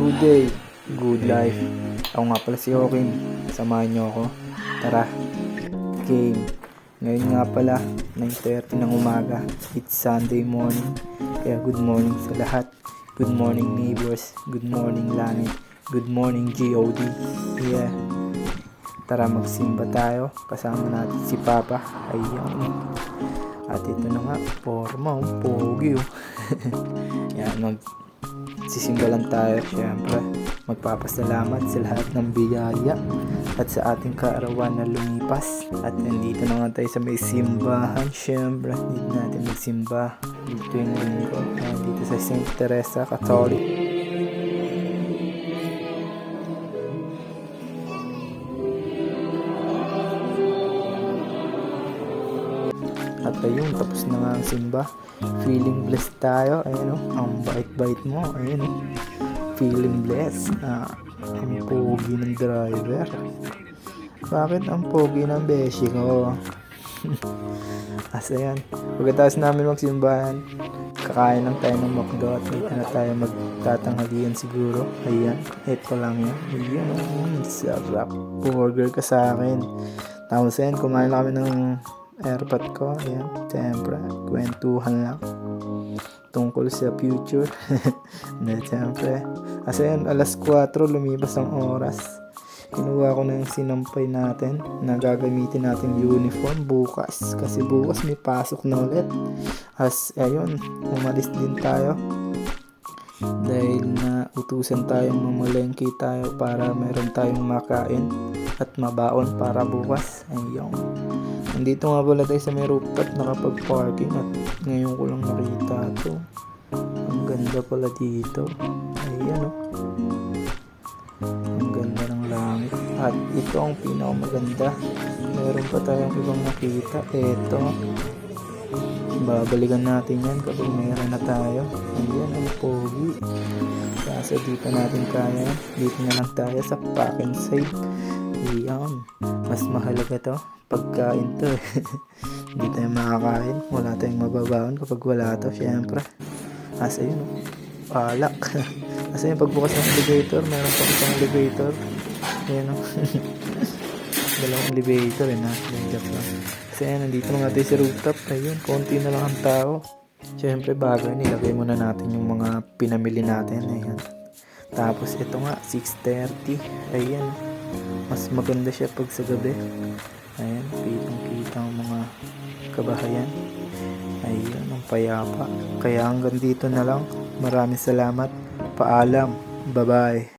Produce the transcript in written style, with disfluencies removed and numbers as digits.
Good day, good life. Ako nga pala si Joaquin. Samahan niyo ako. Tara, game. Ngayon nga pala, 9:30 ng umaga. It's Sunday morning. Kaya good morning sa lahat. Good morning neighbors. Good morning Lani. Good morning GOD. Yeah. Tara magsimba tayo. Kasama natin si Papa. Ayan. At ito na nga, forma, pogi. Yan, sisimba lang tayo, syempre magpapasalamat sa lahat ng biyaya at sa ating kaarawan na lumipas. At nandito na nga tayo sa may simbahan, syempre need natin magsimba dito yung linggo dito sa St. Teresa Catholic. At ayun, tapos na nga ang simba. Feeling blessed tayo. Ayun o, ang bait-bait mo. Ayun o, feeling blessed. Ang pogi ng driver. Bakit ang pogi ng beshi ko? Asa yan. Pagkatapos namin magsimbahan, kakain lang tayo ng McDo at dito na tayo magtatanghalian siguro. Ayan, ito lang yan. Ayan, sarap. Burger ka sa akin. Tapos yan, kumain lang kami ng airpot ko. Ayan, siyempre kwentuhan lang tungkol sa future. Na siyempre kasi yan, alas 4 lumipas ang oras. Kinuha ko na yung sinampay natin na gagamitin natin uniform bukas, kasi bukas may pasok na ulit. As ayun, umalis din tayo dahil na utusan tayong mamalengke tayo para meron tayong makain at mabaon para bukas. Ayun, nandito nga pala tayo sa may rooftop nakapag-parking at ngayon ko lang nakita to. Ang ganda pala dito. Ayan o, ang ganda ng langit. At ito ang pinakamaganda, meron pa tayong ibang nakita. Ito, babalikan natin yan kapag mayroon na tayo. Ayan ang pogi. Kaso dito natin kaya, dito na lang tayo sa pack and save. Ayan, mas mahalaga to, pagkain to. Hindi tayo makakain, wala tayong mababaon kapag wala to, syempre. Asa yun, alak. Asa yun, pagbukas ng elevator, meron pa isang elevator. Ayan o. Dalawang elevator na, joke lang. Kasi ayan, nandito na natin sa rooftop. Ayun, konti na lang ang tao. Syempre bago yun, ilagay muna natin yung mga pinamili natin. Ayan. Tapos ito nga, 6:30. Ayan, mas maganda siya pag sa gabi. Ayan, kitang-kita ang mga kabahayan. Ayun, ang payapa. Kaya hanggang dito na lang. Maraming salamat. Paalam. Bye-bye.